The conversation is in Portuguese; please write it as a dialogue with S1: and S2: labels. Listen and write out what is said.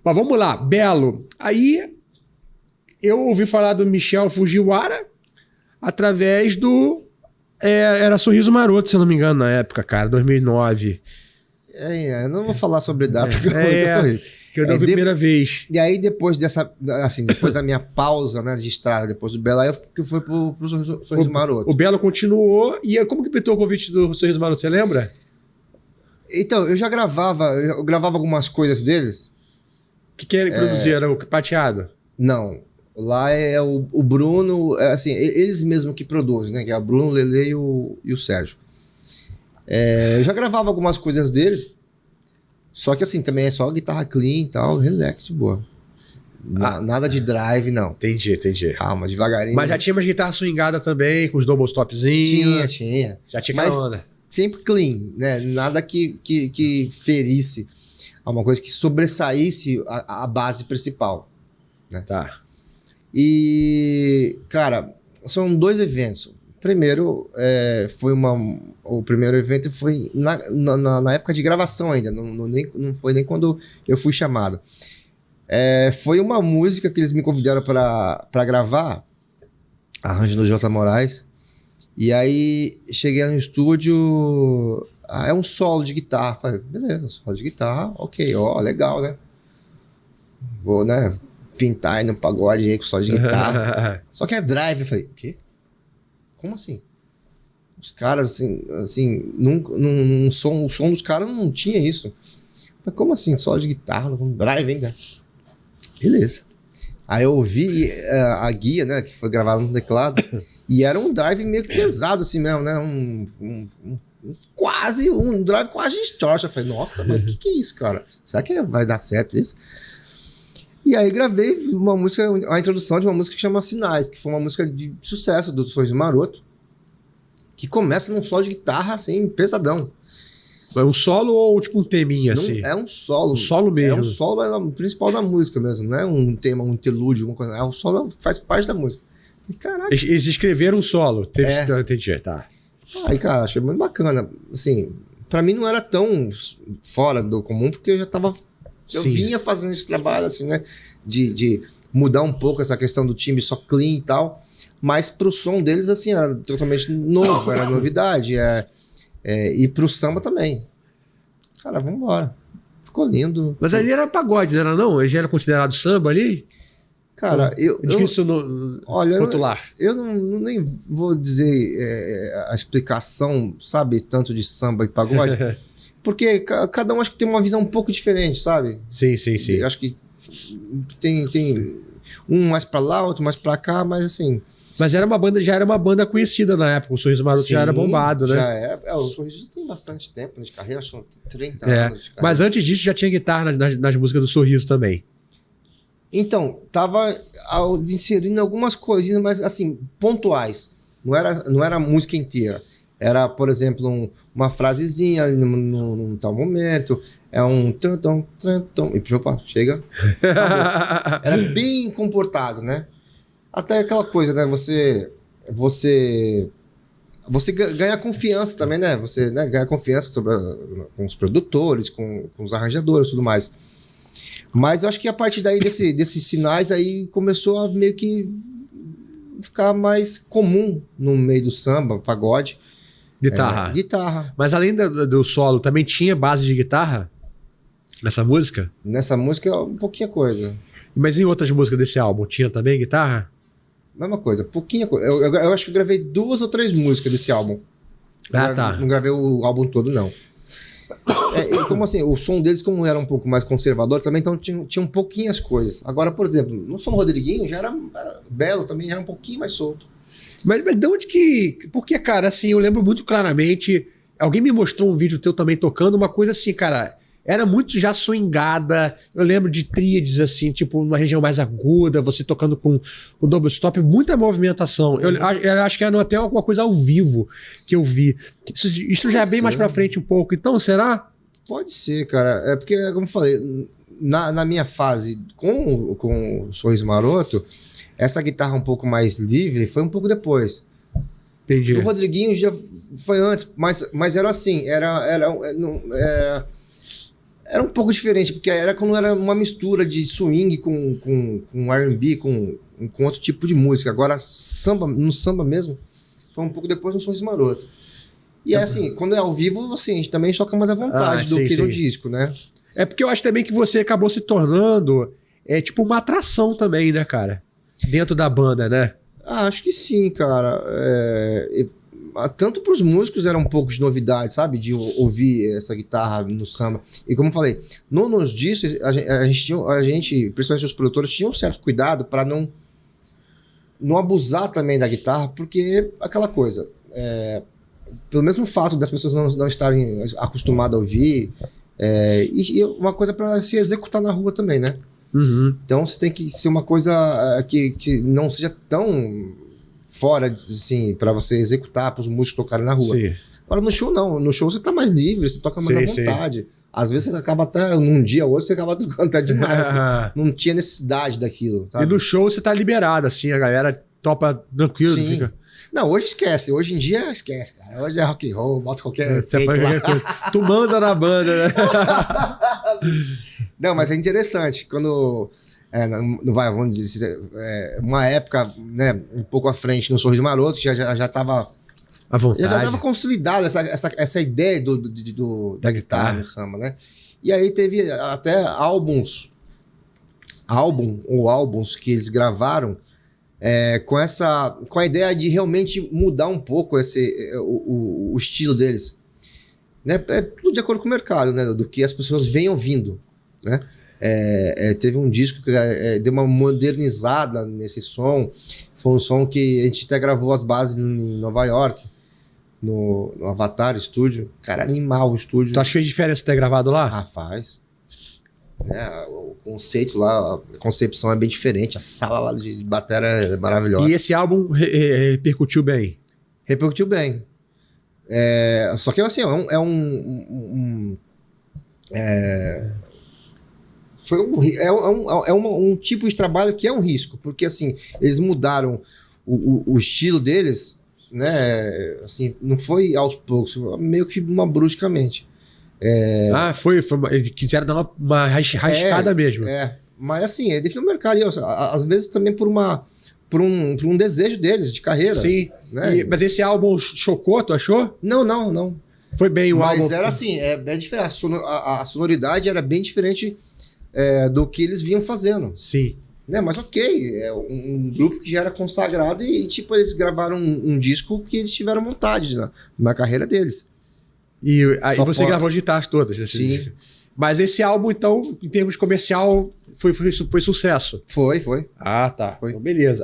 S1: Mas vamos lá, Belo. Aí eu ouvi falar do Michel Fujiwara através do... era Sorriso Maroto, se eu não me engano, na época, cara, 2009.
S2: Eu não vou falar sobre data que eu sorri.
S1: Que eu não vi a primeira vez.
S2: E aí, depois dessa... Assim, depois da minha pausa, né, de estrada, depois do Belo, aí eu fui pro Sorriso Maroto.
S1: O Belo continuou. E como que pintou o convite do Sorriso Maroto, você lembra?
S2: Então, eu gravava algumas coisas deles.
S1: O que ele produzia? Era o Pateado?
S2: Não. Lá é o Bruno, assim, eles mesmos que produzem, né? Que é o Bruno, o Lele e o Sérgio. Eu já gravava algumas coisas deles, só que assim, também é só guitarra clean e tal, relax, de boa. Nada de drive, não.
S1: Entendi.
S2: Calma, devagarinho.
S1: Mas já tinha umas guitarras swingadas também, com os double stopzinhos.
S2: Tinha.
S1: Já tinha aquela onda.
S2: Sempre clean, né? Nada que ferisse alguma coisa que sobressaísse a base principal. Né?
S1: Tá.
S2: E, cara, são 2 eventos. Primeiro, o primeiro evento foi na época de gravação ainda, não foi nem quando eu fui chamado. Foi uma música que eles me convidaram para gravar, arranjo do J. Moraes. E aí, cheguei no estúdio, é um solo de guitarra. Falei, beleza, solo de guitarra, ok, legal, né? Vou, né, pintar aí no pagode aí com solo de guitarra. Só que é drive. Eu falei, o quê? Como assim? Os caras, assim o som dos caras não tinha isso. Eu falei, como assim? Solo de guitarra com drive ainda? Beleza. Aí eu ouvi a guia, né, que foi gravada no teclado, e era um drive meio que pesado assim mesmo, né? Um drive quase distortion. Eu falei, nossa, mas o que é isso, cara? Será que vai dar certo isso? E aí gravei uma música, a introdução de uma música que chama Sinais, que foi uma música de sucesso do Sorriso Maroto, que começa num solo de guitarra assim, pesadão.
S1: É um solo ou tipo um teminha assim?
S2: É um solo.
S1: Um solo mesmo.
S2: É um solo principal da música mesmo, não é um tema, um interlúdio, uma coisa. É um solo, faz parte da música. E, caraca.
S1: Eles escreveram um solo. Entendi, tá.
S2: Aí, cara, achei muito bacana. Assim, pra mim não era tão fora do comum, porque eu já tava... Eu vinha fazendo esse trabalho, assim, né? De mudar um pouco essa questão do timbre só clean e tal. Mas pro som deles, assim, era totalmente novo, era novidade. E pro samba também. Cara, vambora. Ficou lindo.
S1: Mas ali era pagode, não era não? Ele já era considerado samba ali?
S2: Cara,
S1: é difícil rotular.
S2: Eu nem vou dizer a explicação, sabe, tanto de samba e pagode. Porque cada um acho que tem uma visão um pouco diferente, sabe?
S1: Sim.
S2: Eu acho que tem um mais pra lá, outro mais pra cá, mas assim...
S1: Mas já era uma banda conhecida na época, o Sorriso Maroto já era bombado, né?
S2: Já é. O Sorriso tem bastante tempo de carreira, são 30 anos de carreira.
S1: Mas antes disso já tinha guitarra nas músicas do Sorriso também.
S2: Então, tava inserindo algumas coisinhas, mas assim, pontuais. Não era a música inteira. Era, por exemplo, uma frasezinha num tal momento. É um tantão. E opa, chega. Acabou. Era bem comportado, né? Até aquela coisa, né? Você ganha confiança também, né? Você, né, ganha confiança com os produtores, com os arranjadores e tudo mais. Mas eu acho que a partir daí desses sinais aí começou a meio que ficar mais comum no meio do samba, pagode.
S1: Guitarra.
S2: Guitarra.
S1: Mas além do solo, também tinha base de guitarra nessa música?
S2: Nessa música, um pouquinha coisa.
S1: Mas em outras músicas desse álbum, tinha também guitarra?
S2: Mesma coisa, pouquinha coisa. Eu acho que eu gravei 2 ou 3 músicas desse álbum.
S1: Tá.
S2: Não gravei o álbum todo, não. Como assim, o som deles, como era um pouco mais conservador também, então tinha um pouquinho as coisas. Agora, por exemplo, no som do Rodriguinho já era belo também, já era um pouquinho mais solto.
S1: Mas de onde que... Porque, cara, assim, eu lembro muito claramente... Alguém me mostrou um vídeo teu também tocando uma coisa assim, cara... Era muito já swingada. Eu lembro de tríades, assim, tipo, numa região mais aguda, você tocando com o double stop, muita movimentação. Eu acho que era até alguma coisa ao vivo que eu vi. Isso já é bem mais pra frente um pouco. Então, será?
S2: Pode ser, cara. É porque, como eu falei, na minha fase com o Sorriso Maroto, essa guitarra um pouco mais livre foi um pouco depois.
S1: Entendi.
S2: O Rodriguinho já foi antes, mas era assim, Era um pouco diferente, porque era quando era uma mistura de swing com R&B, com outro tipo de música. Agora, no samba mesmo, foi um pouco depois no Sorriso Maroto. E é assim, quando é ao vivo, assim, a gente também toca mais à vontade do que no disco, né?
S1: É porque eu acho também que você acabou se tornando tipo uma atração também, né, cara? Dentro da banda, né?
S2: Acho que sim, cara. Tanto para os músicos era um pouco de novidade, sabe? De ouvir essa guitarra no samba. E como eu falei, nos discos, a gente, principalmente os produtores, tinham um certo cuidado para não abusar também da guitarra, porque aquela coisa, pelo mesmo fato das pessoas não estarem acostumadas a ouvir, e uma coisa para se executar na rua também, né?
S1: Uhum.
S2: Então você tem que ser uma coisa que não seja tão fora, assim, para você executar, para os músicos tocarem na rua.
S1: Sim.
S2: Agora no show não, no show você tá mais livre, você toca mais à vontade. Sim. Às vezes você acaba até, num dia ou outro, você acaba tocando até demais. Não tinha necessidade daquilo. Sabe?
S1: E no show você tá liberado, assim, a galera topa tranquilo,
S2: sim.
S1: Fica...
S2: Não, hoje esquece. Hoje em dia esquece, cara. Hoje é rock and roll, bota qualquer
S1: Tu manda na banda, né?
S2: Não, mas é interessante. Quando vamos dizer, uma época, né, um pouco à frente no Sorriso Maroto, já tava
S1: à vontade.
S2: Já tava consolidada essa ideia da guitarra no samba, né? E aí teve até álbuns que eles gravaram com a ideia de realmente mudar um pouco o estilo deles. Né? É tudo de acordo com o mercado, né? Do que as pessoas vêm ouvindo, né? Teve um disco que deu uma modernizada nesse som. Foi um som que a gente até gravou as bases em Nova York, no Avatar Studio. Cara, animal o estúdio.
S1: Tu acha que fez diferença ter gravado lá?
S2: Ah, faz. O conceito lá, a concepção é bem diferente. A sala lá de bateria é maravilhosa.
S1: E esse álbum repercutiu bem?
S2: Repercutiu bem. Só que assim, um tipo de trabalho que é um risco, porque assim, eles mudaram o estilo deles, né? Assim, não foi aos poucos, meio que bruscamente. Eles
S1: quiseram dar uma rascada mesmo.
S2: Mas assim, ele definiu o mercado, às vezes também por um desejo deles de carreira.
S1: Sim.
S2: Né?
S1: Mas esse álbum chocou, tu achou?
S2: Não.
S1: Foi bem o álbum.
S2: Mas era assim, bem diferente. A sonoridade era bem diferente do que eles vinham fazendo.
S1: Sim.
S2: Né? Mas ok, é um grupo que já era consagrado e tipo, eles gravaram um disco que eles tiveram vontade na carreira deles.
S1: E aí você gravou as guitarras todas. Assim.
S2: Sim.
S1: Mas esse álbum, então, em termos comercial, foi sucesso?
S2: Foi.
S1: Ah, tá.
S2: Foi.
S1: Então, beleza.